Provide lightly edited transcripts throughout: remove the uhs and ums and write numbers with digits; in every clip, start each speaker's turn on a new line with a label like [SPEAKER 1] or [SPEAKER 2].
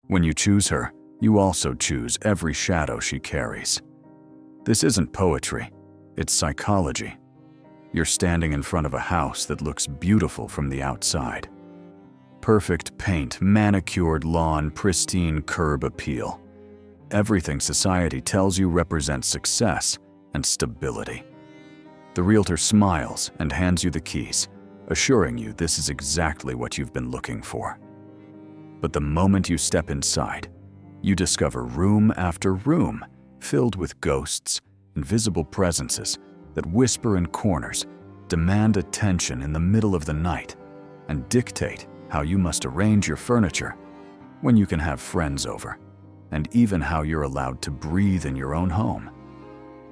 [SPEAKER 1] When you choose her, you also choose every shadow she carries. This isn't poetry, it's psychology. You're standing in front of a house that looks beautiful from the outside. Perfect paint, manicured lawn, pristine curb appeal. Everything society tells you represents success and stability. The realtor smiles and hands you the keys, assuring you this is exactly what you've been looking for. But the moment you step inside, you discover room after room filled with ghosts, invisible presences that whisper in corners, demand attention in the middle of the night, and dictate how you must arrange your furniture when you can have friends over, and even how you're allowed to breathe in your own home.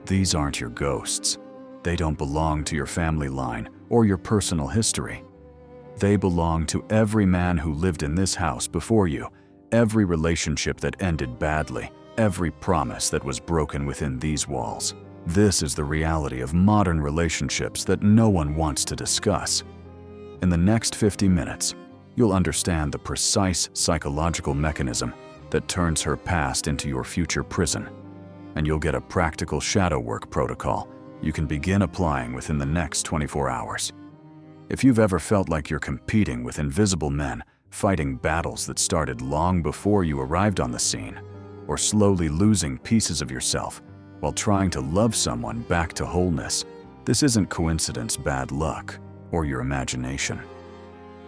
[SPEAKER 1] These aren't your ghosts. They don't belong to your family line or your personal history. They belong to every man who lived in this house before you, every relationship that ended badly, every promise that was broken within these walls. This is the reality of modern relationships that no one wants to discuss. In the next 50 minutes, you'll understand the precise psychological mechanism that turns her past into your future prison, and you'll get a practical shadow work protocol you can begin applying within the next 24 hours. If you've ever felt like you're competing with invisible men, fighting battles that started long before you arrived on the scene, or slowly losing pieces of yourself while trying to love someone back to wholeness, this isn't coincidence, bad luck, or your imagination.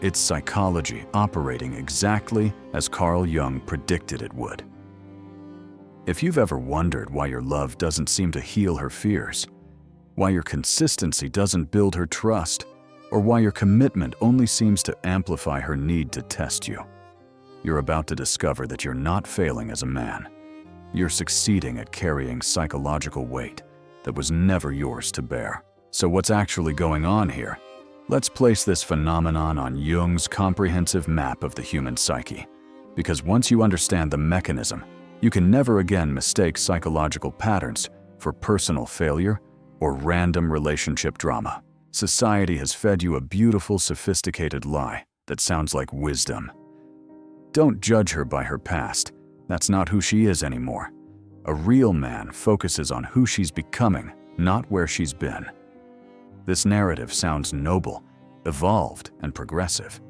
[SPEAKER 1] It's psychology operating exactly as Carl Jung predicted it would. If you've ever wondered why your love doesn't seem to heal her fears, why your consistency doesn't build her trust, or why your commitment only seems to amplify her need to test you, you're about to discover that you're not failing as a man. You're succeeding at carrying psychological weight that was never yours to bear. So what's actually going on here? Let's place this phenomenon on Jung's comprehensive map of the human psyche, because once you understand the mechanism, you can never again mistake psychological patterns for personal failure or random relationship drama. Society has fed you a beautiful, sophisticated lie that sounds like wisdom. Don't judge her by her past. That's not who she is anymore. A real man focuses on who she's becoming, not where she's been. This narrative sounds noble, evolved, and progressive.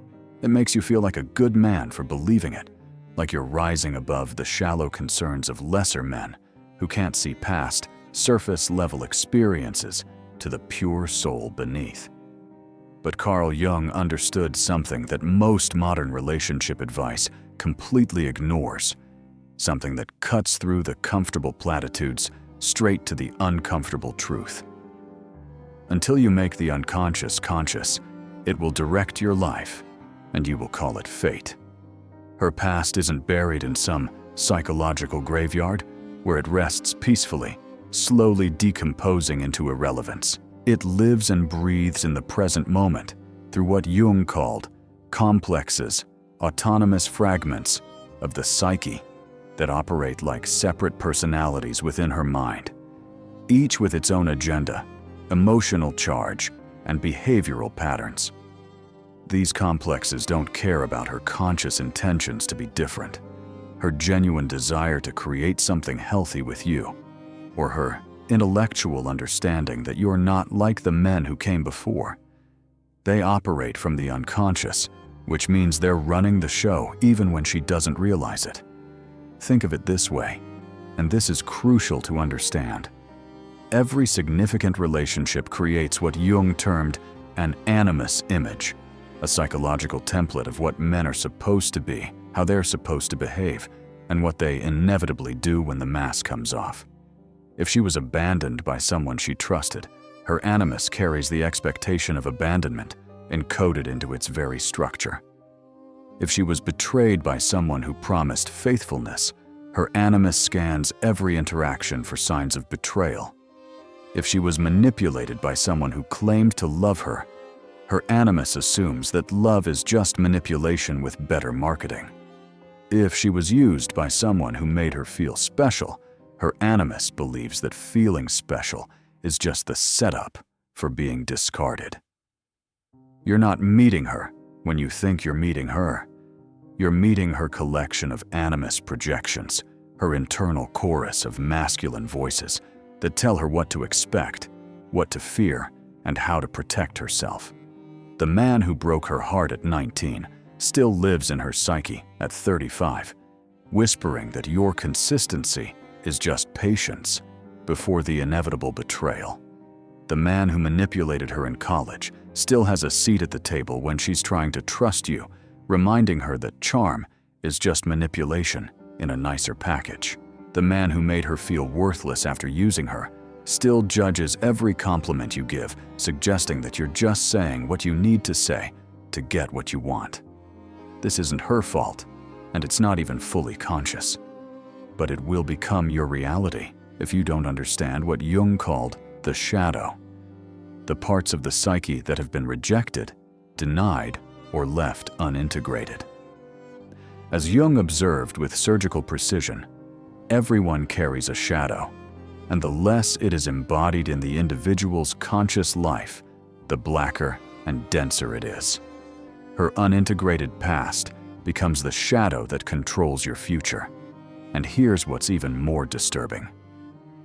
[SPEAKER 1] It makes you feel like a good man for believing it, like you're rising above the shallow concerns of lesser men who can't see past surface-level experiences to the pure soul beneath. But Carl Jung understood something that most modern relationship advice completely ignores, something that cuts through the comfortable platitudes straight to the uncomfortable truth. Until you make the unconscious conscious, it will direct your life, and you will call it fate. Her past isn't buried in some psychological graveyard where it rests peacefully, slowly decomposing into irrelevance. It lives and breathes in the present moment through what Jung called complexes, autonomous fragments of the psyche that operate like separate personalities within her mind, each with its own agenda, emotional charge, and behavioral patterns. These complexes don't care about her conscious intentions to be different, her genuine desire to create something healthy with you, or her intellectual understanding that you're not like the men who came before. They operate from the unconscious, which means they're running the show even when she doesn't realize it. Think of it this way, and this is crucial to understand. Every significant relationship creates what Jung termed an animus image, a psychological template of what men are supposed to be, how they're supposed to behave, and what they inevitably do when the mask comes off. If she was abandoned by someone she trusted, her animus carries the expectation of abandonment encoded into its very structure. If she was betrayed by someone who promised faithfulness, her animus scans every interaction for signs of betrayal. If she was manipulated by someone who claimed to love her, her animus assumes that love is just manipulation with better marketing. If she was used by someone who made her feel special, her animus believes that feeling special is just the setup for being discarded. You're not meeting her when you think you're meeting her. You're meeting her collection of animus projections, her internal chorus of masculine voices that tell her what to expect, what to fear, and how to protect herself. The man who broke her heart at 19 still lives in her psyche at 35, whispering that your consistency is just patience before the inevitable betrayal. The man who manipulated her in college still has a seat at the table when she's trying to trust you, reminding her that charm is just manipulation in a nicer package. The man who made her feel worthless after using her still judges every compliment you give, suggesting that you're just saying what you need to say to get what you want. This isn't her fault, and it's not even fully conscious. But it will become your reality if you don't understand what Jung called the shadow, the parts of the psyche that have been rejected, denied, or left unintegrated. As Jung observed with surgical precision, everyone carries a shadow, and the less it is embodied in the individual's conscious life, the blacker and denser it is. Her unintegrated past becomes the shadow that controls your future. And here's what's even more disturbing.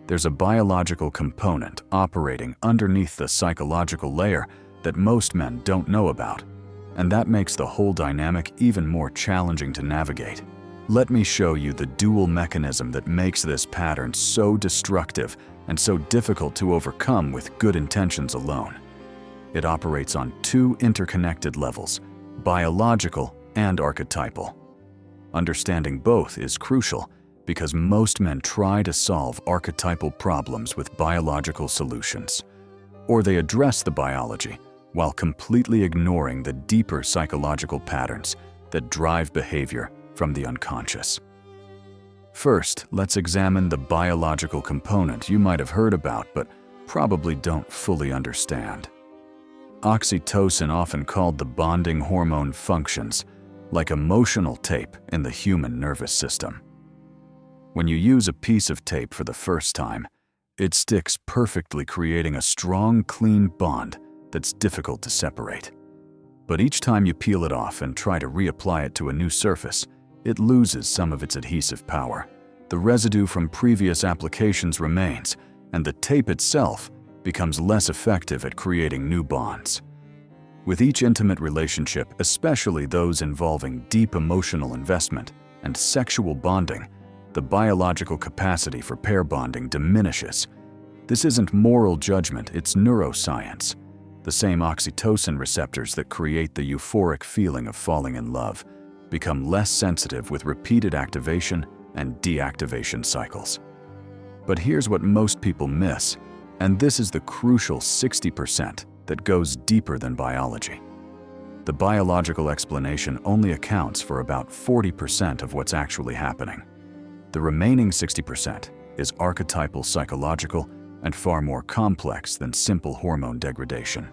[SPEAKER 1] There's a biological component operating underneath the psychological layer that most men don't know about, and that makes the whole dynamic even more challenging to navigate. Let me show you the dual mechanism that makes this pattern so destructive and so difficult to overcome with good intentions alone. It operates on two interconnected levels, biological and archetypal. Understanding both is crucial because most men try to solve archetypal problems with biological solutions, or they address the biology while completely ignoring the deeper psychological patterns that drive behavior from the unconscious. First, let's examine the biological component you might have heard about but probably don't fully understand. Oxytocin, often called the bonding hormone, functions like emotional tape in the human nervous system. When you use a piece of tape for the first time, it sticks perfectly, creating a strong, clean bond that's difficult to separate. But each time you peel it off and try to reapply it to a new surface, it loses some of its adhesive power. The residue from previous applications remains, and the tape itself becomes less effective at creating new bonds. With each intimate relationship, especially those involving deep emotional investment and sexual bonding, the biological capacity for pair bonding diminishes. This isn't moral judgment, it's neuroscience. The same oxytocin receptors that create the euphoric feeling of falling in love become less sensitive with repeated activation and deactivation cycles. But here's what most people miss, and this is the crucial 60% that goes deeper than biology. The biological explanation only accounts for about 40% of what's actually happening. The remaining 60% is archetypal, psychological, and far more complex than simple hormone degradation.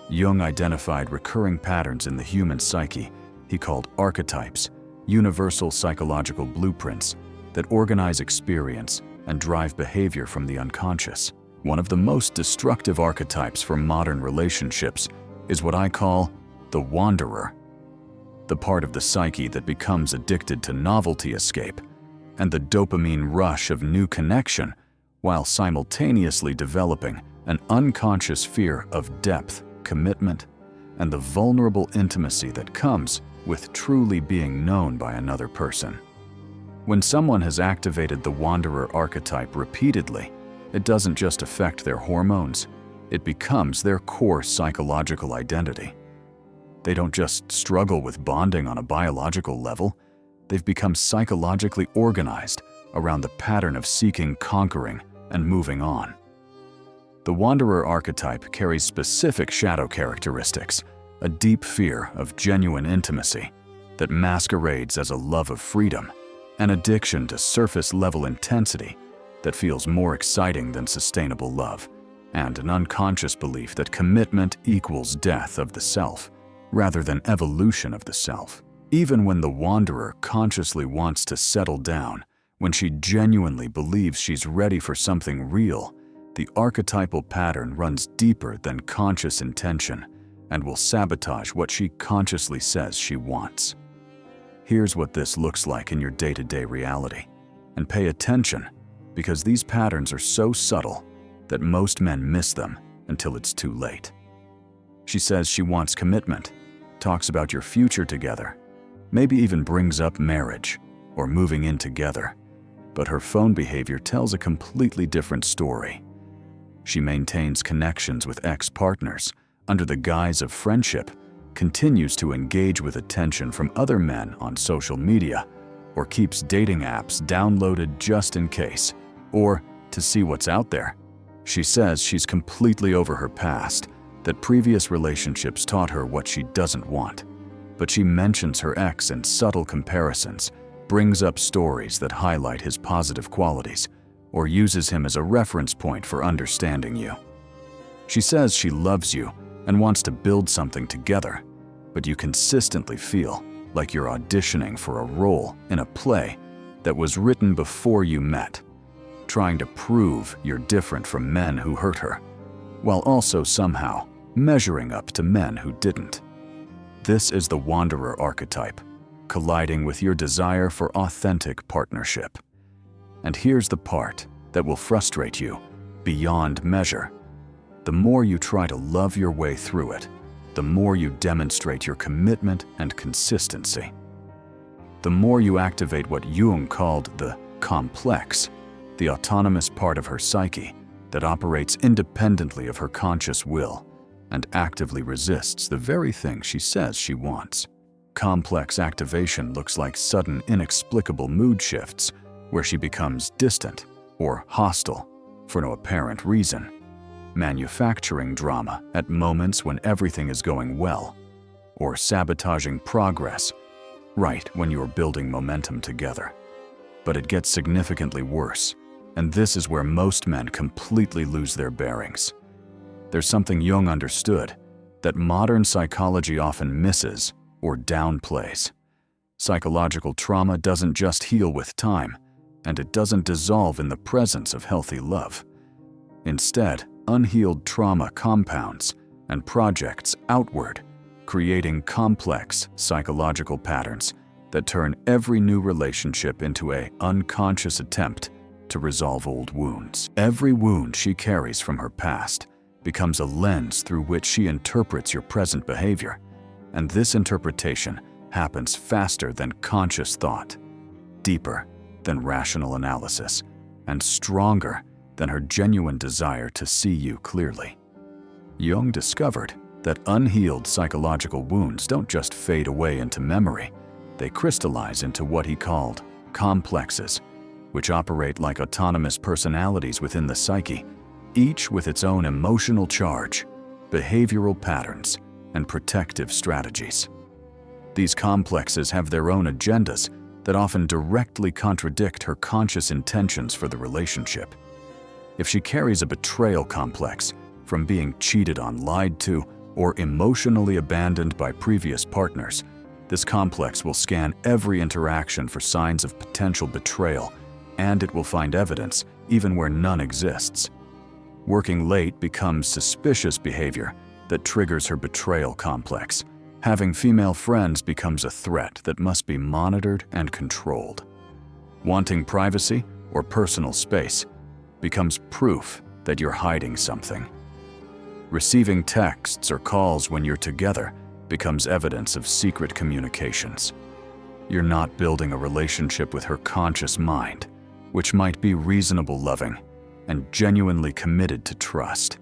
[SPEAKER 1] Jung identified recurring patterns in the human psyche he called archetypes, universal psychological blueprints that organize experience and drive behavior from the unconscious. One of the most destructive archetypes for modern relationships is what I call the wanderer, the part of the psyche that becomes addicted to novelty escape and the dopamine rush of new connection while simultaneously developing an unconscious fear of depth, commitment, and the vulnerable intimacy that comes with truly being known by another person. When someone has activated the wanderer archetype repeatedly, it doesn't just affect their hormones, it becomes their core psychological identity. They don't just struggle with bonding on a biological level, they've become psychologically organized around the pattern of seeking, conquering, and moving on. The wanderer archetype carries specific shadow characteristics, a deep fear of genuine intimacy that masquerades as a love of freedom, an addiction to surface-level intensity that feels more exciting than sustainable love, and an unconscious belief that commitment equals death of the self, rather than evolution of the self. Even when the wanderer consciously wants to settle down, when she genuinely believes she's ready for something real, the archetypal pattern runs deeper than conscious intention and will sabotage what she consciously says she wants. Here's what this looks like in your day-to-day reality. And pay attention, because these patterns are so subtle that most men miss them until it's too late. She says she wants commitment, talks about your future together, maybe even brings up marriage or moving in together. But her phone behavior tells a completely different story. She maintains connections with ex-partners under the guise of friendship, continues to engage with attention from other men on social media, or keeps dating apps downloaded just in case, or to see what's out there. She says she's completely over her past, that previous relationships taught her what she doesn't want. But she mentions her ex in subtle comparisons, brings up stories that highlight his positive qualities, or uses him as a reference point for understanding you. She says she loves you and wants to build something together, but you consistently feel like you're auditioning for a role in a play that was written before you met, trying to prove you're different from men who hurt her, while also somehow measuring up to men who didn't. This is the wanderer archetype, colliding with your desire for authentic partnership. And here's the part that will frustrate you beyond measure. The more you try to love your way through it, the more you demonstrate your commitment and consistency. The more you activate what Jung called the complex, the autonomous part of her psyche that operates independently of her conscious will and actively resists the very thing she says she wants. Complex activation looks like sudden, inexplicable mood shifts where she becomes distant or hostile for no apparent reason, manufacturing drama at moments when everything is going well, or sabotaging progress right when you're building momentum together. But it gets significantly worse, and this is where most men completely lose their bearings. There's something Jung understood that modern psychology often misses or downplays. Psychological trauma doesn't just heal with time, and it doesn't dissolve in the presence of healthy love. Instead, unhealed trauma compounds and projects outward, creating complex psychological patterns that turn every new relationship into an unconscious attempt to resolve old wounds. Every wound she carries from her past becomes a lens through which she interprets your present behavior, and this interpretation happens faster than conscious thought, deeper than rational analysis, and stronger than her genuine desire to see you clearly. Jung discovered that unhealed psychological wounds don't just fade away into memory, they crystallize into what he called complexes, which operate like autonomous personalities within the psyche, each with its own emotional charge, behavioral patterns, and protective strategies. These complexes have their own agendas that often directly contradict her conscious intentions for the relationship. If she carries a betrayal complex from being cheated on, lied to, or emotionally abandoned by previous partners, this complex will scan every interaction for signs of potential betrayal, and it will find evidence even where none exists. Working late becomes suspicious behavior that triggers her betrayal complex. Having female friends becomes a threat that must be monitored and controlled. Wanting privacy or personal space becomes proof that you're hiding something. Receiving texts or calls when you're together becomes evidence of secret communications. You're not building a relationship with her conscious mind, which might be reasonable, loving, and genuinely committed to trust.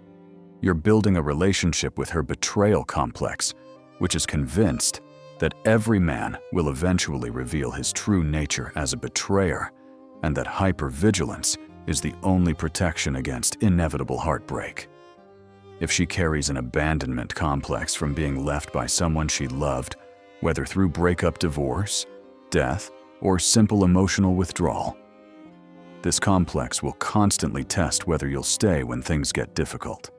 [SPEAKER 1] You're building a relationship with her betrayal complex, which is convinced that every man will eventually reveal his true nature as a betrayer, and that hypervigilance is the only protection against inevitable heartbreak. If she carries an abandonment complex from being left by someone she loved, whether through breakup, divorce, death, or simple emotional withdrawal, this complex will constantly test whether you'll stay when things get difficult.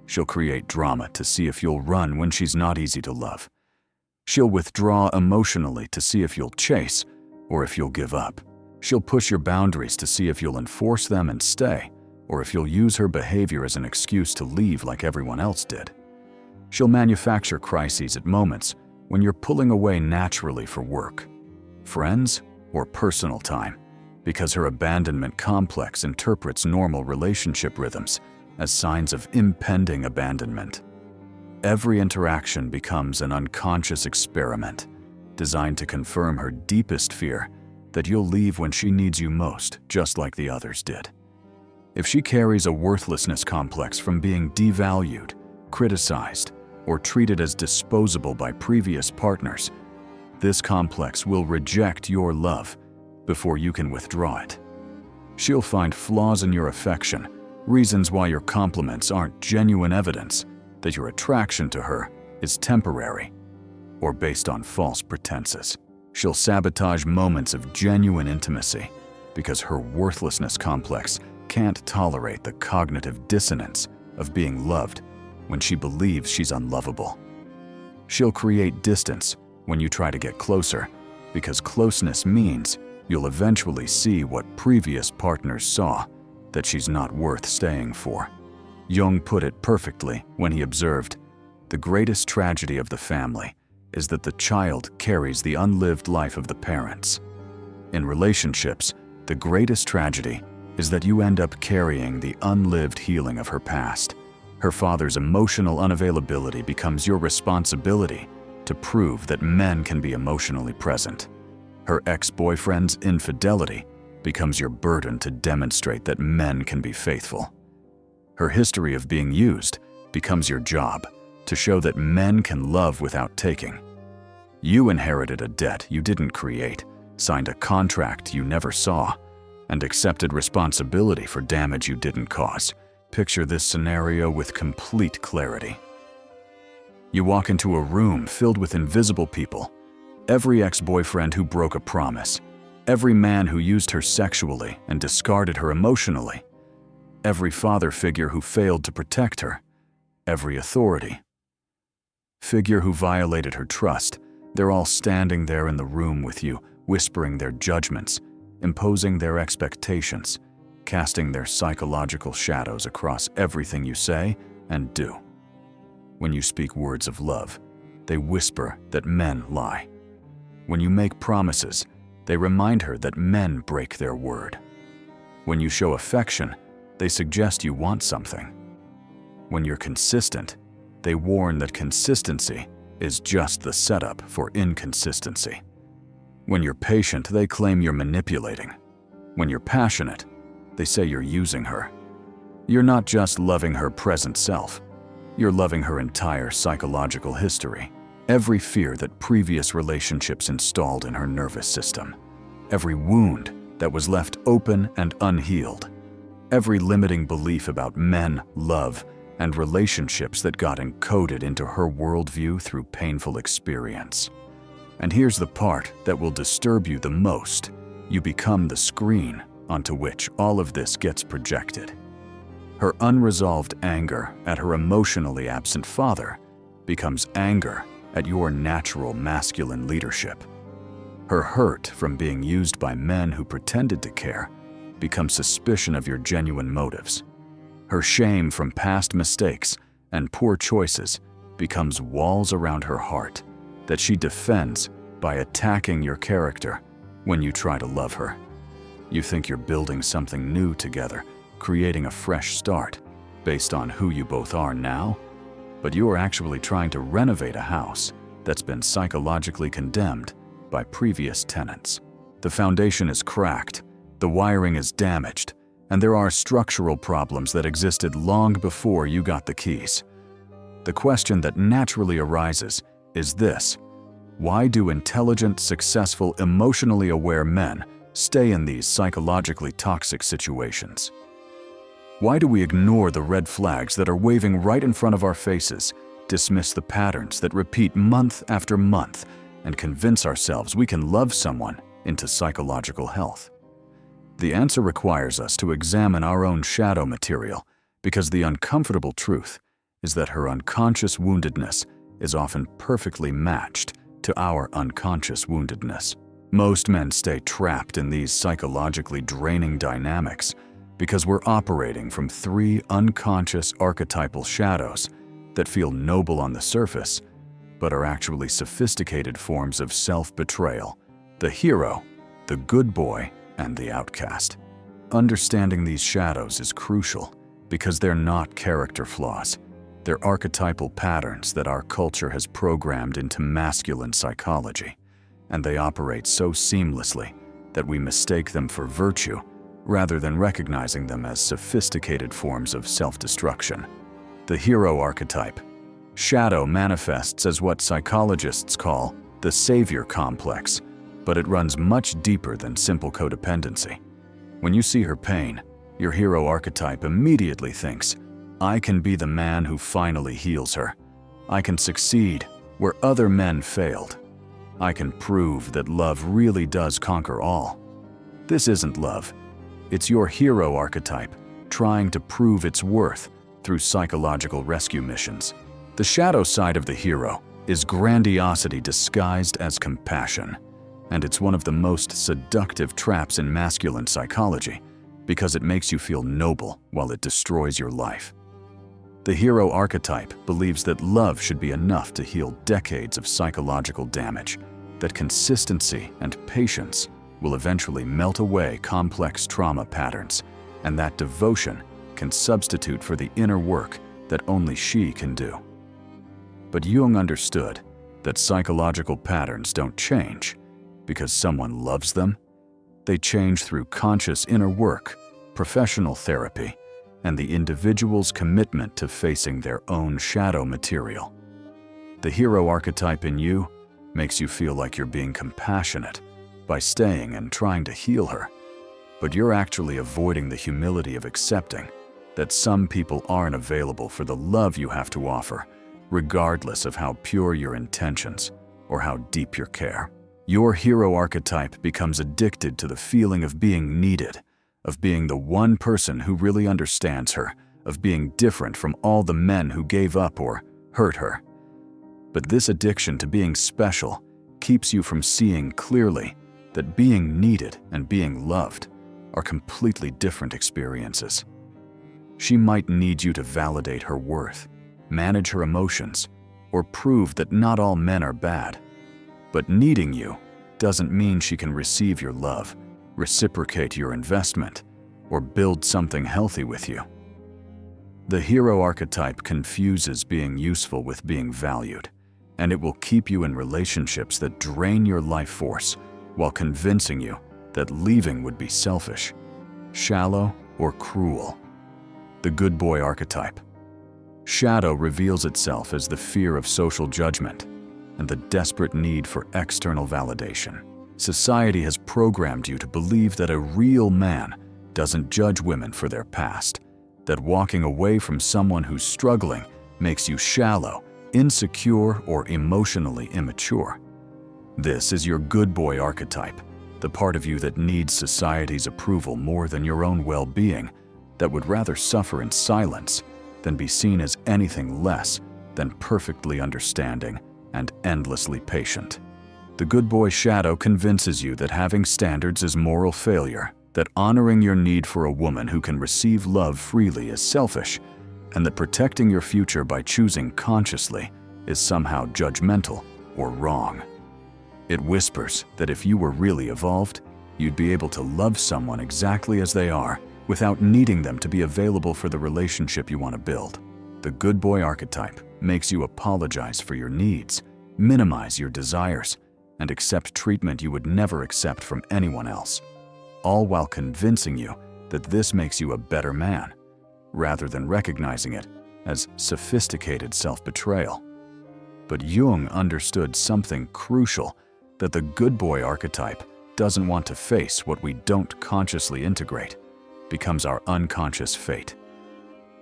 [SPEAKER 1] She'll create drama to see if you'll run when she's not easy to love. She'll withdraw emotionally to see if you'll chase or if you'll give up. She'll push your boundaries to see if you'll enforce them and stay, or if you'll use her behavior as an excuse to leave like everyone else did. She'll manufacture crises at moments when you're pulling away naturally for work, friends, or personal time, because her abandonment complex interprets normal relationship rhythms as signs of impending abandonment. Every interaction becomes an unconscious experiment designed to confirm her deepest fear that you'll leave when she needs you most, just like the others did. If she carries a worthlessness complex from being devalued, criticized, or treated as disposable by previous partners, this complex will reject your love before you can withdraw it. She'll find flaws in your affection, reasons why your compliments aren't genuine evidence that your attraction to her is temporary or based on false pretenses. She'll sabotage moments of genuine intimacy because her worthlessness complex can't tolerate the cognitive dissonance of being loved when she believes she's unlovable. She'll create distance when you try to get closer because closeness means you'll eventually see what previous partners saw, that she's not worth staying for. Jung put it perfectly when he observed, "The greatest tragedy of the family is that the child carries the unlived life of the parents." In relationships, the greatest tragedy is that you end up carrying the unlived healing of her past. Her father's emotional unavailability becomes your responsibility to prove that men can be emotionally present. Her ex-boyfriend's infidelity becomes your burden to demonstrate that men can be faithful. Her history of being used becomes your job to show that men can love without taking. You inherited a debt you didn't create, signed a contract you never saw, and accepted responsibility for damage you didn't cause. Picture this scenario with complete clarity. You walk into a room filled with invisible people. Every ex-boyfriend who broke a promise, every man who used her sexually and discarded her emotionally, every father figure who failed to protect her, every authority figure who violated her trust. They're all standing there in the room with you, whispering their judgments, imposing their expectations, casting their psychological shadows across everything you say and do. When you speak words of love, they whisper that men lie. When you make promises, they remind her that men break their word. When you show affection, they suggest you want something. When you're consistent, they warn that consistency is just the setup for inconsistency. When you're patient, they claim you're manipulating. When you're passionate, they say you're using her. You're not just loving her present self, you're loving her entire psychological history. Every fear that previous relationships installed in her nervous system. Every wound that was left open and unhealed. Every limiting belief about men, love, and relationships that got encoded into her worldview through painful experience. And here's the part that will disturb you the most. You become the screen onto which all of this gets projected. Her unresolved anger at her emotionally absent father becomes anger at your natural masculine leadership. Her hurt from being used by men who pretended to care becomes suspicion of your genuine motives. Her shame from past mistakes and poor choices becomes walls around her heart that she defends by attacking your character when you try to love her. You think you're building something new together, creating a fresh start based on who you both are now, but you are actually trying to renovate a house that's been psychologically condemned by previous tenants. The foundation is cracked, the wiring is damaged, and there are structural problems that existed long before you got the keys. The question that naturally arises is this: why do intelligent, successful, emotionally aware men stay in these psychologically toxic situations? Why do we ignore the red flags that are waving right in front of our faces, dismiss the patterns that repeat month after month, and convince ourselves we can love someone into psychological health? The answer requires us to examine our own shadow material, because the uncomfortable truth is that her unconscious woundedness is often perfectly matched to our unconscious woundedness. Most men stay trapped in these psychologically draining dynamics because we're operating from three unconscious archetypal shadows that feel noble on the surface, but are actually sophisticated forms of self-betrayal the hero, the good boy, and the outcast. Understanding these shadows is crucial because they're not character flaws. They're archetypal patterns that our culture has programmed into masculine psychology, and they operate so seamlessly that we mistake them for virtue rather than recognizing them as sophisticated forms of self-destruction. The hero archetype. Shadow manifests as what psychologists call the savior complex, but it runs much deeper than simple codependency. When you see her pain, your hero archetype immediately thinks, I can be the man who finally heals her. I can succeed where other men failed. I can prove that love really does conquer all. This isn't love. It's your hero archetype trying to prove its worth through psychological rescue missions. The shadow side of the hero is grandiosity disguised as compassion, and it's one of the most seductive traps in masculine psychology because it makes you feel noble while it destroys your life. The hero archetype believes that love should be enough to heal decades of psychological damage, that consistency and patience will eventually melt away complex trauma patterns, and that devotion can substitute for the inner work that only she can do. But Jung understood that psychological patterns don't change because someone loves them. They change through conscious inner work, professional therapy, and the individual's commitment to facing their own shadow material. The hero archetype in you makes you feel like you're being compassionate by staying and trying to heal her, but you're actually avoiding the humility of accepting that some people aren't available for the love you have to offer, regardless of how pure your intentions or how deep your care. Your hero archetype becomes addicted to the feeling of being needed, of being the one person who really understands her, of being different from all the men who gave up or hurt her. But this addiction to being special keeps you from seeing clearly that being needed and being loved are completely different experiences. She might need you to validate her worth, manage her emotions, or prove that not all men are bad. But needing you doesn't mean she can receive your love, reciprocate your investment, or build something healthy with you. The hero archetype confuses being useful with being valued, and it will keep you in relationships that drain your life force while convincing you that leaving would be selfish, shallow, or cruel. The good boy archetype. Shadow reveals itself as the fear of social judgment and the desperate need for external validation. Society has programmed you to believe that a real man doesn't judge women for their past, that walking away from someone who's struggling makes you shallow, insecure, or emotionally immature. This is your good boy archetype, the part of you that needs society's approval more than your own well-being, that would rather suffer in silence than be seen as anything less than perfectly understanding and endlessly patient. The good boy shadow convinces you that having standards is moral failure, that honoring your need for a woman who can receive love freely is selfish, and that protecting your future by choosing consciously is somehow judgmental or wrong. It whispers that if you were really evolved, you'd be able to love someone exactly as they are without needing them to be available for the relationship you want to build. The good boy archetype makes you apologize for your needs, minimize your desires, and accept treatment you would never accept from anyone else, all while convincing you that this makes you a better man, rather than recognizing it as sophisticated self-betrayal. But Jung understood something crucial, that the good boy archetype doesn't want to face what we don't consciously integrate, becomes our unconscious fate.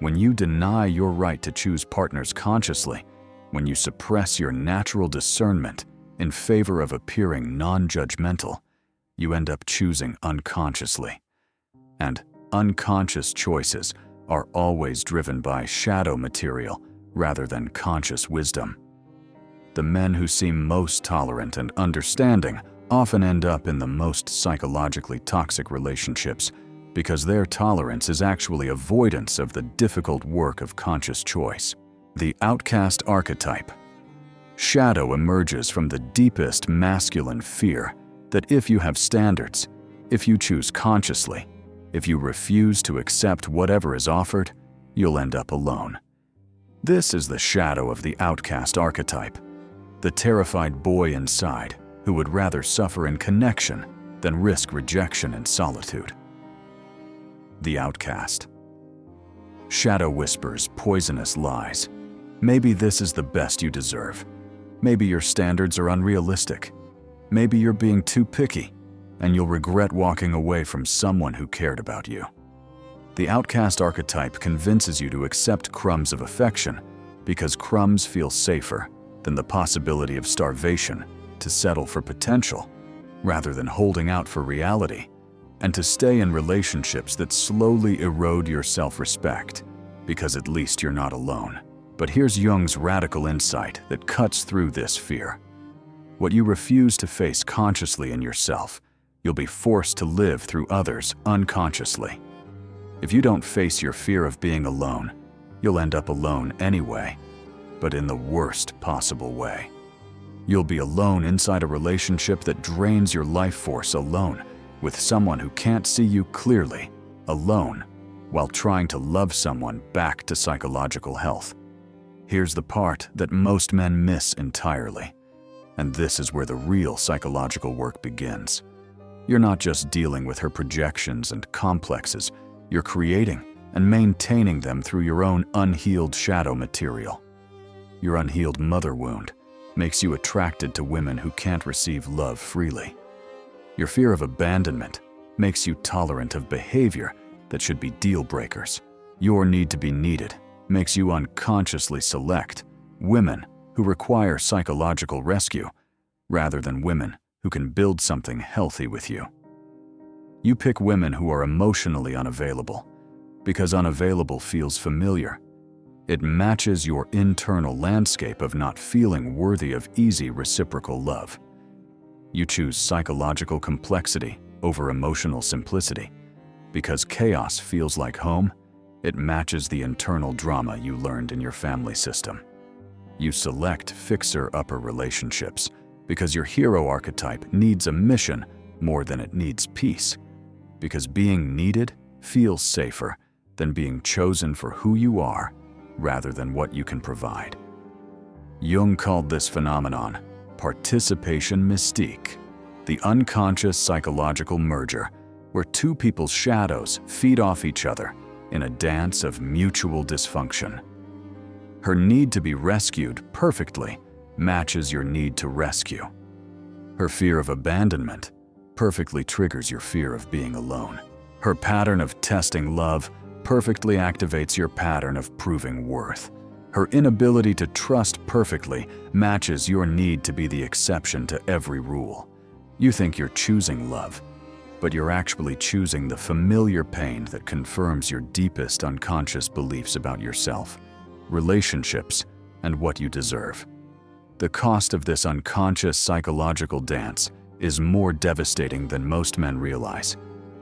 [SPEAKER 1] When you deny your right to choose partners consciously, when you suppress your natural discernment in favor of appearing non-judgmental, you end up choosing unconsciously. And unconscious choices are always driven by shadow material rather than conscious wisdom. The men who seem most tolerant and understanding often end up in the most psychologically toxic relationships because their tolerance is actually avoidance of the difficult work of conscious choice. The outcast archetype. Shadow emerges from the deepest masculine fear that if you have standards, if you choose consciously, if you refuse to accept whatever is offered, you'll end up alone. This is the shadow of the outcast archetype, the terrified boy inside who would rather suffer in connection than risk rejection in solitude. The outcast. Shadow whispers poisonous lies. Maybe this is the best you deserve. Maybe your standards are unrealistic. Maybe you're being too picky, and you'll regret walking away from someone who cared about you. The outcast archetype convinces you to accept crumbs of affection because crumbs feel safer than the possibility of starvation, to settle for potential rather than holding out for reality, and to stay in relationships that slowly erode your self-respect because at least you're not alone. But here's Jung's radical insight that cuts through this fear. What you refuse to face consciously in yourself, you'll be forced to live through others unconsciously. If you don't face your fear of being alone, you'll end up alone anyway, but in the worst possible way. You'll be alone inside a relationship that drains your life force, alone with someone who can't see you clearly, alone while trying to love someone back to psychological health. Here's the part that most men miss entirely, and this is where the real psychological work begins. You're not just dealing with her projections and complexes, you're creating and maintaining them through your own unhealed shadow material. Your unhealed mother wound makes you attracted to women who can't receive love freely. Your fear of abandonment makes you tolerant of behavior that should be deal breakers. Your need to be needed makes you unconsciously select women who require psychological rescue rather than women who can build something healthy with you. You pick women who are emotionally unavailable because unavailable feels familiar. It matches your internal landscape of not feeling worthy of easy reciprocal love. You choose psychological complexity over emotional simplicity because chaos feels like home. It matches the internal drama you learned in your family system. You select fixer-upper relationships because your hero archetype needs a mission more than it needs peace, because being needed feels safer than being chosen for who you are rather than what you can provide. Jung called this phenomenon participation mystique, the unconscious psychological merger where two people's shadows feed off each other in a dance of mutual dysfunction. Her need to be rescued perfectly matches your need to rescue. Her fear of abandonment perfectly triggers your fear of being alone. Her pattern of testing love perfectly activates your pattern of proving worth. Her inability to trust perfectly matches your need to be the exception to every rule. You think you're choosing love, but you're actually choosing the familiar pain that confirms your deepest unconscious beliefs about yourself, relationships, and what you deserve. The cost of this unconscious psychological dance is more devastating than most men realize,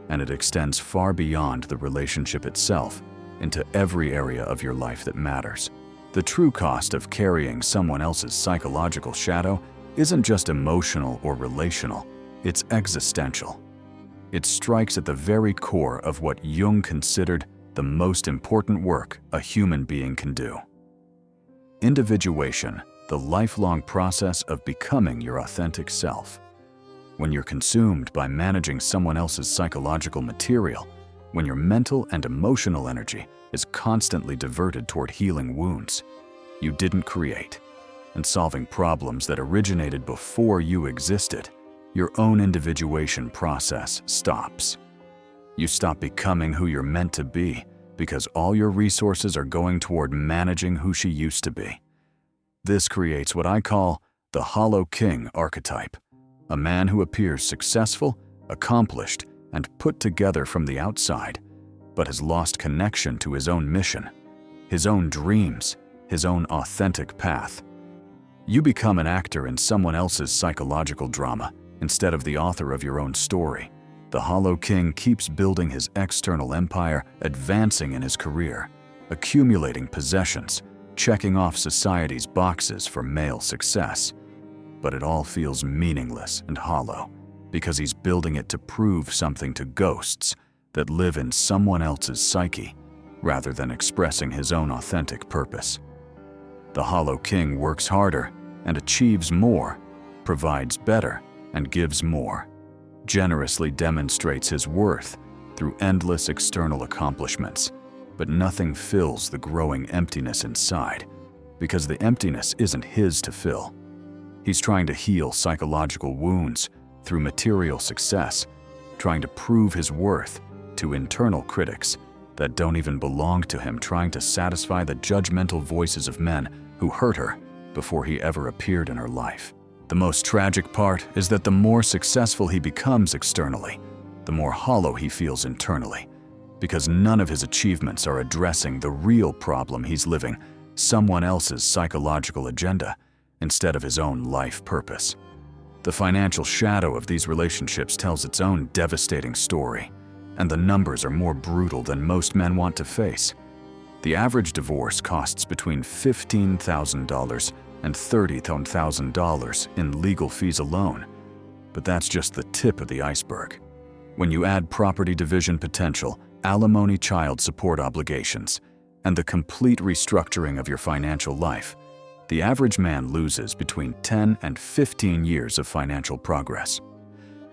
[SPEAKER 1] and it extends far beyond the relationship itself into every area of your life that matters. The true cost of carrying someone else's psychological shadow isn't just emotional or relational, it's existential. It strikes at the very core of what Jung considered the most important work a human being can do. Individuation, the lifelong process of becoming your authentic self. When you're consumed by managing someone else's psychological material, when your mental and emotional energy is constantly diverted toward healing wounds you didn't create and solving problems that originated before you existed, your own individuation process stops. You stop becoming who you're meant to be because all your resources are going toward managing who she used to be. This creates what I call the hollow king archetype, a man who appears successful, accomplished, and put together from the outside, but has lost connection to his own mission, his own dreams, his own authentic path. You become an actor in someone else's psychological drama instead of the author of your own story. The hollow king keeps building his external empire, advancing in his career, accumulating possessions, checking off society's boxes for male success. But it all feels meaningless and hollow because he's building it to prove something to ghosts that live in someone else's psyche, rather than expressing his own authentic purpose. The Hollow King works harder and achieves more, provides better and gives more, generously demonstrates his worth through endless external accomplishments, but nothing fills the growing emptiness inside, because the emptiness isn't his to fill. He's trying to heal psychological wounds through material success, trying to prove his worth to internal critics that don't even belong to him, trying to satisfy the judgmental voices of men who hurt her before he ever appeared in her life. The most tragic part is that the more successful he becomes externally, the more hollow he feels internally, because none of his achievements are addressing the real problem he's living, someone else's psychological agenda, instead of his own life purpose. The financial shadow of these relationships tells its own devastating story, and the numbers are more brutal than most men want to face. The average divorce costs between $15,000 and $30,000 in legal fees alone, but that's just the tip of the iceberg. When you add property division potential, alimony, child support obligations, and the complete restructuring of your financial life, the average man loses between 10 and 15 years of financial progress.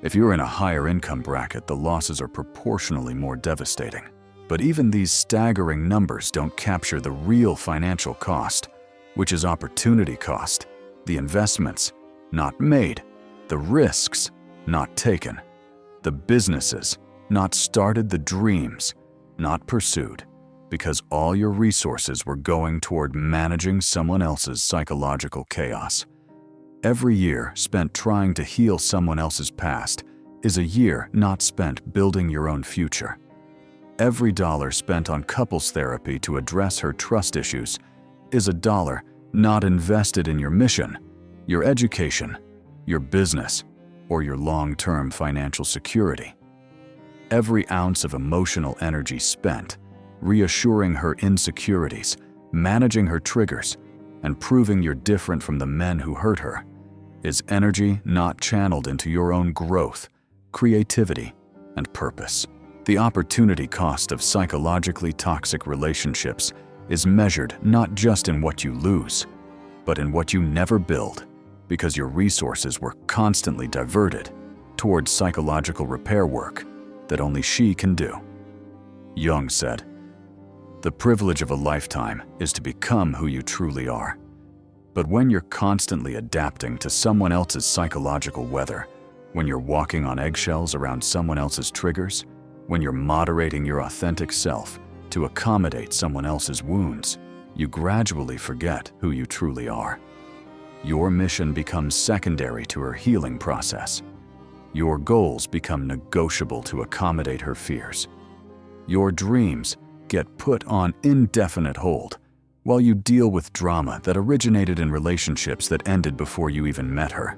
[SPEAKER 1] If you're in a higher income bracket, the losses are proportionally more devastating. But even these staggering numbers don't capture the real financial cost, which is opportunity cost, the investments not made, the risks not taken, the businesses not started, the dreams not pursued, because all your resources were going toward managing someone else's psychological chaos. Every year spent trying to heal someone else's past is a year not spent building your own future. Every dollar spent on couples therapy to address her trust issues is a dollar not invested in your mission, your education, your business, or your long-term financial security. Every ounce of emotional energy spent reassuring her insecurities, managing her triggers, and proving you're different from the men who hurt her is energy not channeled into your own growth, creativity, and purpose. The opportunity cost of psychologically toxic relationships is measured not just in what you lose, but in what you never build, because your resources were constantly diverted towards psychological repair work that only she can do. Jung said, "The privilege of a lifetime is to become who you truly are." But when you're constantly adapting to someone else's psychological weather, when you're walking on eggshells around someone else's triggers, when you're moderating your authentic self to accommodate someone else's wounds, you gradually forget who you truly are. Your mission becomes secondary to her healing process. Your goals become negotiable to accommodate her fears. Your dreams get put on indefinite hold while you deal with drama that originated in relationships that ended before you even met her.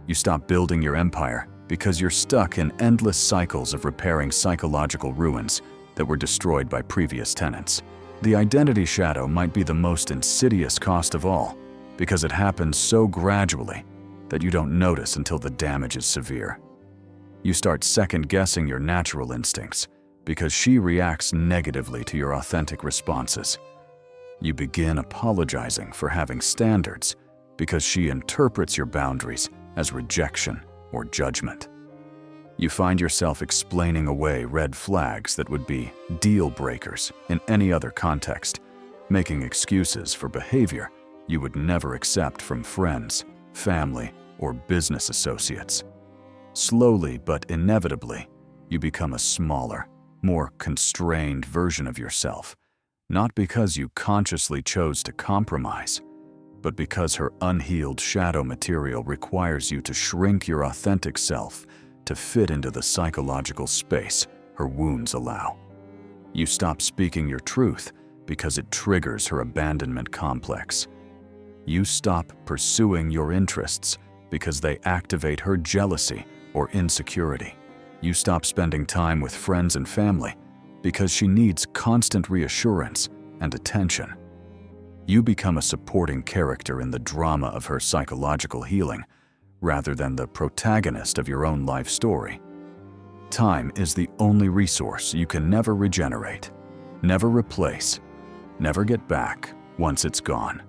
[SPEAKER 1] You stop building your empire because you're stuck in endless cycles of repairing psychological ruins that were destroyed by previous tenants. The identity shadow might be the most insidious cost of all, because it happens so gradually that you don't notice until the damage is severe. You start second-guessing your natural instincts because she reacts negatively to your authentic responses. You begin apologizing for having standards because she interprets your boundaries as rejection or judgment. You find yourself explaining away red flags that would be deal breakers in any other context, making excuses for behavior you would never accept from friends, family, or business associates. Slowly but inevitably, you become a smaller, more constrained version of yourself, not because you consciously chose to compromise, but because her unhealed shadow material requires you to shrink your authentic self to fit into the psychological space her wounds allow. You stop speaking your truth because it triggers her abandonment complex. You stop pursuing your interests because they activate her jealousy or insecurity. You stop spending time with friends and family because she needs constant reassurance and attention. You become a supporting character in the drama of her psychological healing, rather than the protagonist of your own life story. Time is the only resource you can never regenerate, never replace, never get back once it's gone.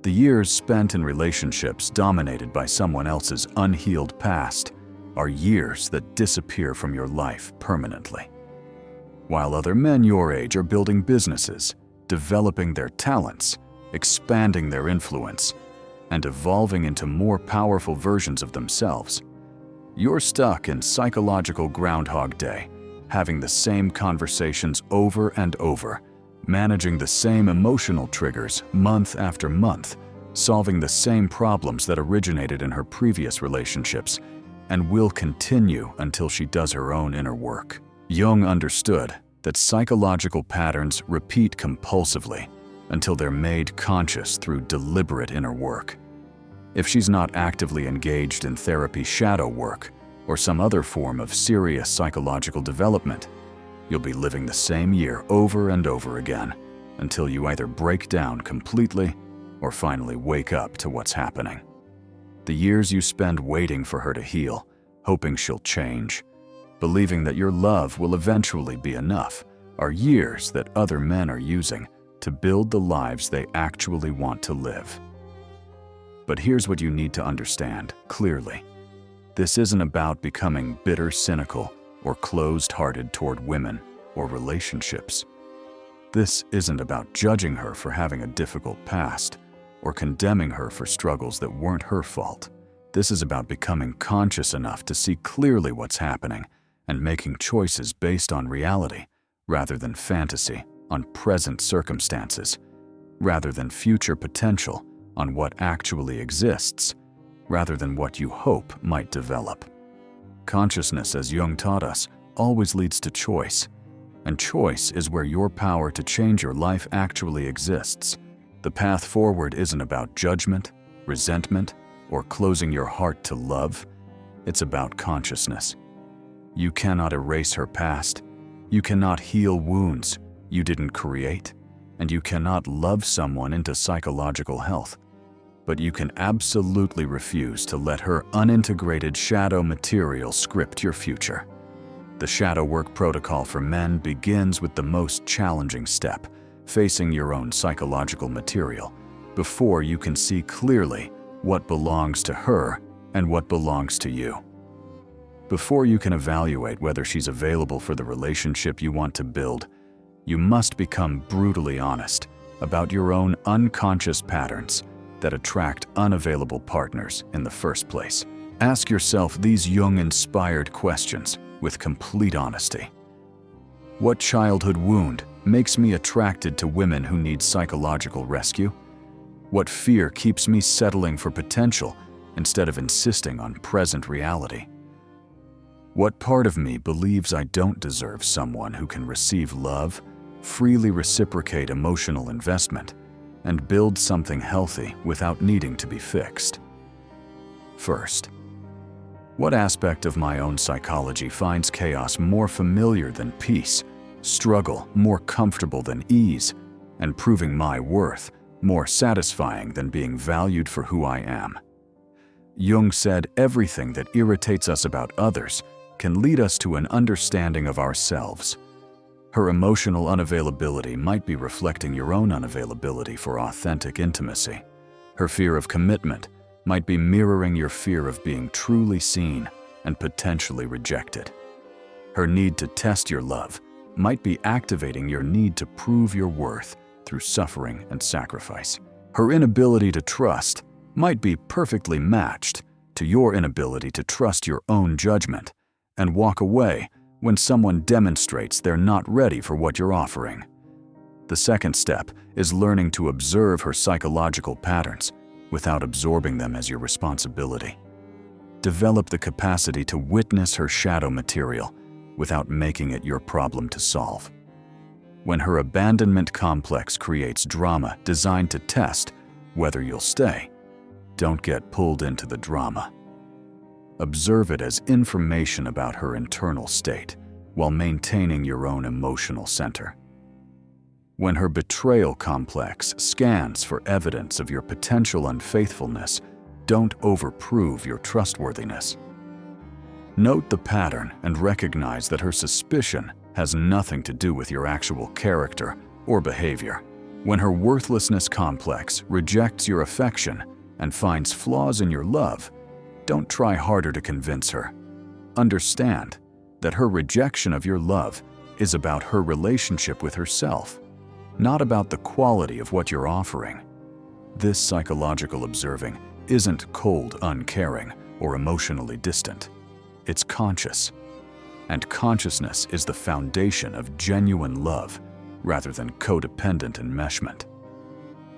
[SPEAKER 1] The years spent in relationships dominated by someone else's unhealed past are years that disappear from your life permanently. While other men your age are building businesses, developing their talents, expanding their influence, and evolving into more powerful versions of themselves, you're stuck in psychological Groundhog Day, having the same conversations over and over, managing the same emotional triggers month after month, solving the same problems that originated in her previous relationships, and will continue until she does her own inner work. Jung understood that psychological patterns repeat compulsively until they're made conscious through deliberate inner work. If she's not actively engaged in therapy shadow work or some other form of serious psychological development, you'll be living the same year over and over again until you either break down completely or finally wake up to what's happening. The years you spend waiting for her to heal, hoping she'll change, believing that your love will eventually be enough, are years that other men are using to build the lives they actually want to live. But here's what you need to understand clearly. This isn't about becoming bitter, cynical, or closed-hearted toward women or relationships. This isn't about judging her for having a difficult past or condemning her for struggles that weren't her fault. This is about becoming conscious enough to see clearly what's happening and making choices based on reality rather than fantasy, on present circumstances, rather than future potential, on what actually exists, rather than what you hope might develop. Consciousness, as Jung taught us, always leads to choice, and choice is where your power to change your life actually exists. The path forward isn't about judgment, resentment, or closing your heart to love. It's about consciousness. You cannot erase her past. You cannot heal wounds you didn't create, and you cannot love someone into psychological health. But you can absolutely refuse to let her unintegrated shadow material script your future. The shadow work protocol for men begins with the most challenging step, facing your own psychological material, before you can see clearly what belongs to her and what belongs to you. Before you can evaluate whether she's available for the relationship you want to build, you must become brutally honest about your own unconscious patterns that attract unavailable partners in the first place. Ask yourself these Jung-inspired questions with complete honesty. What childhood wound makes me attracted to women who need psychological rescue? What fear keeps me settling for potential instead of insisting on present reality? What part of me believes I don't deserve someone who can receive love, freely reciprocate emotional investment, and build something healthy without needing to be fixed? First, what aspect of my own psychology finds chaos more familiar than peace, struggle more comfortable than ease, and proving my worth more satisfying than being valued for who I am? Jung said everything that irritates us about others can lead us to an understanding of ourselves. Her emotional unavailability might be reflecting your own unavailability for authentic intimacy. Her fear of commitment might be mirroring your fear of being truly seen and potentially rejected. Her need to test your love might be activating your need to prove your worth through suffering and sacrifice. Her inability to trust might be perfectly matched to your inability to trust your own judgment and walk away when someone demonstrates they're not ready for what you're offering. The second step is learning to observe her psychological patterns without absorbing them as your responsibility. Develop the capacity to witness her shadow material without making it your problem to solve. When her abandonment complex creates drama designed to test whether you'll stay, don't get pulled into the drama. Observe it as information about her internal state while maintaining your own emotional center. When her betrayal complex scans for evidence of your potential unfaithfulness, don't overprove your trustworthiness. Note the pattern and recognize that her suspicion has nothing to do with your actual character or behavior. When her worthlessness complex rejects your affection and finds flaws in your love, don't try harder to convince her. Understand that her rejection of your love is about her relationship with herself, not about the quality of what you're offering. This psychological observing isn't cold, uncaring, or emotionally distant. It's conscious. And consciousness is the foundation of genuine love rather than codependent enmeshment.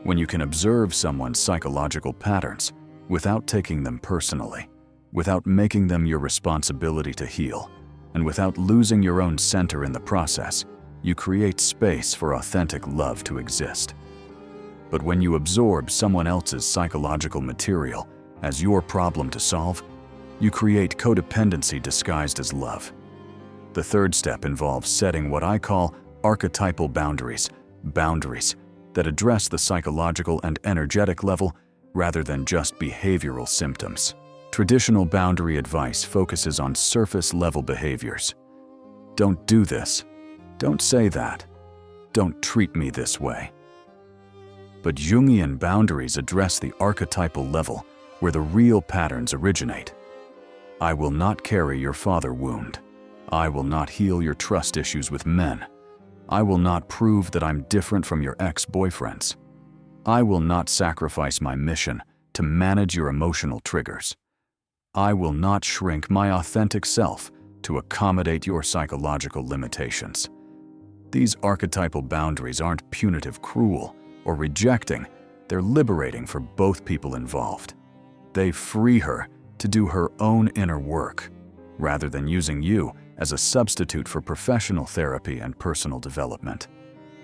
[SPEAKER 1] When you can observe someone's psychological patterns without taking them personally, without making them your responsibility to heal, and without losing your own center in the process, you create space for authentic love to exist. But when you absorb someone else's psychological material as your problem to solve, you create codependency disguised as love. The third step involves setting what I call archetypal boundaries, boundaries that address the psychological and energetic level rather than just behavioral symptoms. Traditional boundary advice focuses on surface-level behaviors. Don't do this. Don't say that. Don't treat me this way. But Jungian boundaries address the archetypal level where the real patterns originate. I will not carry your father wound. I will not heal your trust issues with men. I will not prove that I'm different from your ex-boyfriends. I will not sacrifice my mission to manage your emotional triggers. I will not shrink my authentic self to accommodate your psychological limitations. These archetypal boundaries aren't punitive, cruel, or rejecting. They're liberating for both people involved. They free her to do her own inner work, rather than using you as a substitute for professional therapy and personal development.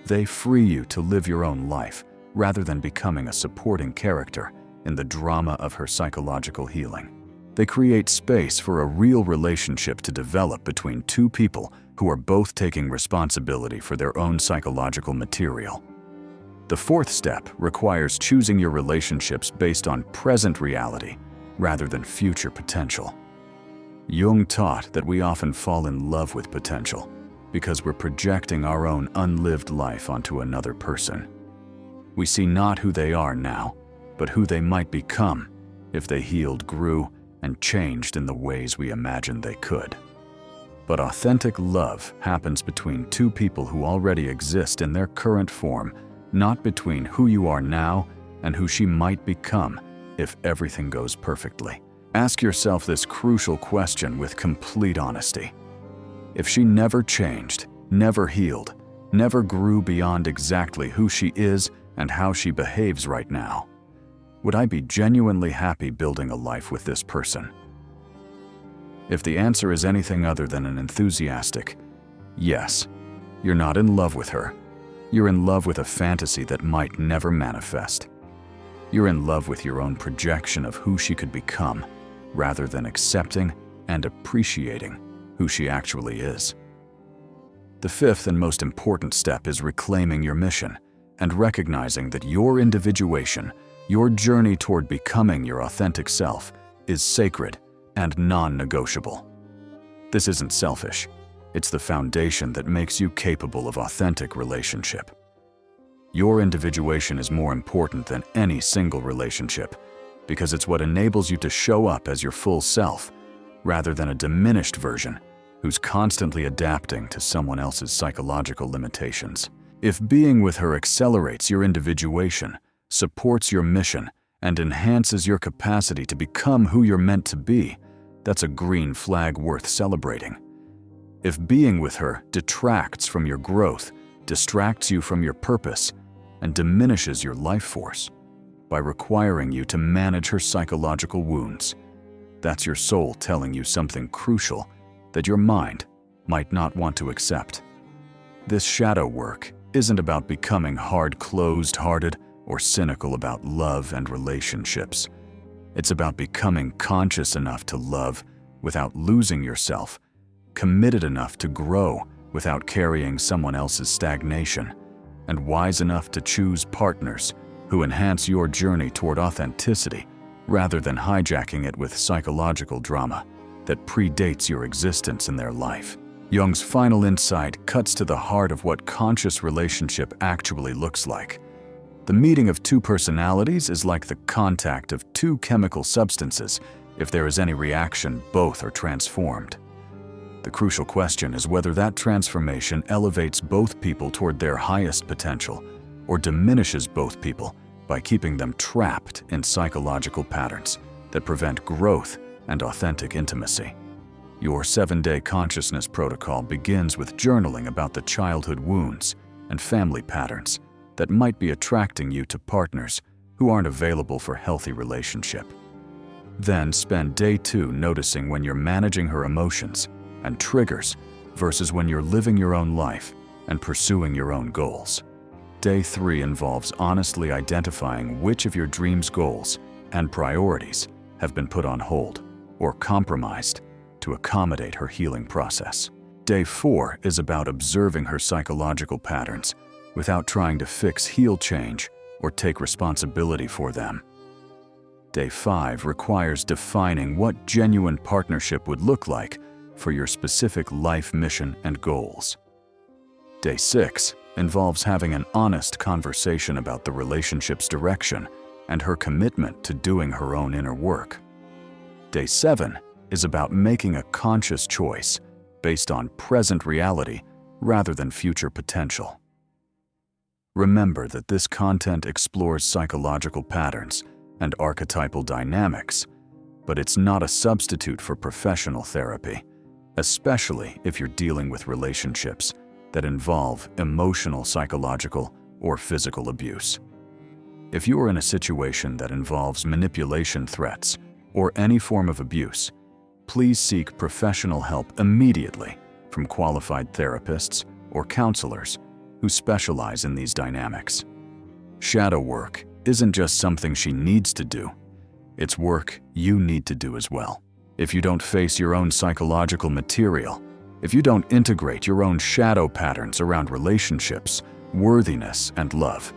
[SPEAKER 1] They free you to live your own life, rather than becoming a supporting character in the drama of her psychological healing. They create space for a real relationship to develop between two people who are both taking responsibility for their own psychological material. The fourth step requires choosing your relationships based on present reality rather than future potential. Jung taught that we often fall in love with potential because we're projecting our own unlived life onto another person. We see not who they are now, but who they might become if they healed, grew, and changed in the ways we imagined they could. But authentic love happens between two people who already exist in their current form, not between who you are now and who she might become if everything goes perfectly. Ask yourself this crucial question with complete honesty. If she never changed, never healed, never grew beyond exactly who she is and how she behaves right now, would I be genuinely happy building a life with this person? If the answer is anything other than an enthusiastic yes, you're not in love with her. You're in love with a fantasy that might never manifest. You're in love with your own projection of who she could become, rather than accepting and appreciating who she actually is. The fifth and most important step is reclaiming your mission and recognizing that your individuation, your journey toward becoming your authentic self, is sacred and non-negotiable. This isn't selfish. It's the foundation that makes you capable of authentic relationship. Your individuation is more important than any single relationship because it's what enables you to show up as your full self rather than a diminished version who's constantly adapting to someone else's psychological limitations. If being with her accelerates your individuation, supports your mission, and enhances your capacity to become who you're meant to be, that's a green flag worth celebrating. If being with her detracts from your growth, distracts you from your purpose, and diminishes your life force by requiring you to manage her psychological wounds, that's your soul telling you something crucial that your mind might not want to accept. This shadow work isn't about becoming hard, closed-hearted, or cynical about love and relationships. It's about becoming conscious enough to love without losing yourself, committed enough to grow without carrying someone else's stagnation, and wise enough to choose partners who enhance your journey toward authenticity rather than hijacking it with psychological drama that predates your existence in their life. Jung's final insight cuts to the heart of what conscious relationship actually looks like. The meeting of two personalities is like the contact of two chemical substances. If there is any reaction, both are transformed. The crucial question is whether that transformation elevates both people toward their highest potential or diminishes both people by keeping them trapped in psychological patterns that prevent growth and authentic intimacy. Your 7-day consciousness protocol begins with journaling about the childhood wounds and family patterns that might be attracting you to partners who aren't available for healthy relationship. Then spend day 2 noticing when you're managing her emotions and triggers versus when you're living your own life and pursuing your own goals. Day 3 involves honestly identifying which of your dreams, goals, and priorities have been put on hold or compromised to accommodate her healing process. Day 4 is about observing her psychological patterns without trying to fix, heal, change, or take responsibility for them. Day 5 requires defining what genuine partnership would look like for your specific life mission and goals. Day 6 involves having an honest conversation about the relationship's direction and her commitment to doing her own inner work. Day 7 is about making a conscious choice based on present reality rather than future potential. Remember that this content explores psychological patterns and archetypal dynamics, but it's not a substitute for professional therapy, especially if you're dealing with relationships that involve emotional, psychological, or physical abuse. If you are in a situation that involves manipulation, threats, or any form of abuse, please seek professional help immediately from qualified therapists or counselors who specialize in these dynamics. Shadow work isn't just something she needs to do, it's work you need to do as well. If you don't face your own psychological material, if you don't integrate your own shadow patterns around relationships, worthiness, and love,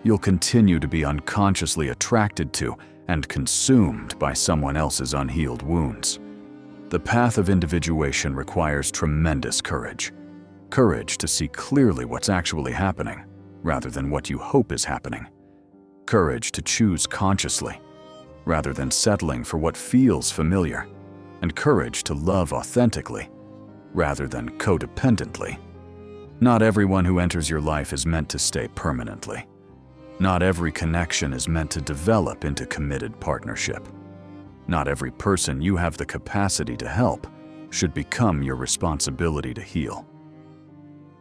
[SPEAKER 1] you'll continue to be unconsciously attracted to and consumed by someone else's unhealed wounds. The path of individuation requires tremendous courage. Courage to see clearly what's actually happening, rather than what you hope is happening. Courage to choose consciously, rather than settling for what feels familiar. And courage to love authentically, rather than codependently. Not everyone who enters your life is meant to stay permanently. Not every connection is meant to develop into committed partnership. Not every person you have the capacity to help should become your responsibility to heal.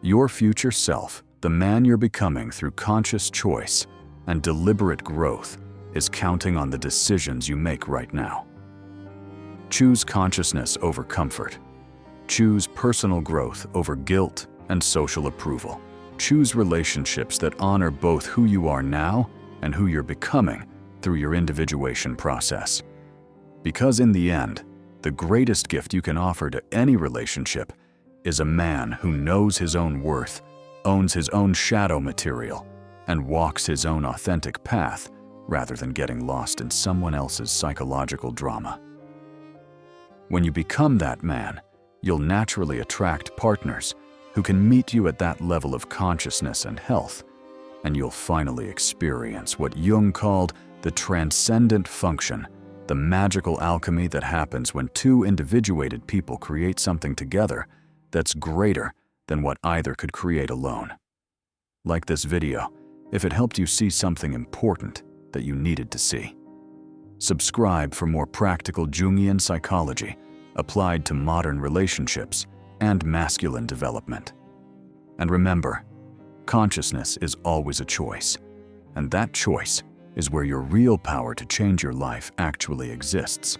[SPEAKER 1] Your future self, the man you're becoming through conscious choice and deliberate growth, is counting on the decisions you make right now. Choose consciousness over comfort. Choose personal growth over guilt and social approval. Choose relationships that honor both who you are now and who you're becoming through your individuation process. Because in the end, the greatest gift you can offer to any relationship is a man who knows his own worth, owns his own shadow material, and walks his own authentic path rather than getting lost in someone else's psychological drama. When you become that man, you'll naturally attract partners who can meet you at that level of consciousness and health, and you'll finally experience what Jung called the transcendent function, the magical alchemy that happens when two individuated people create something together that's greater than what either could create alone. Like this video, if it helped you see something important that you needed to see. Subscribe for more practical Jungian psychology applied to modern relationships and masculine development. And remember, consciousness is always a choice, and that choice is where your real power to change your life actually exists.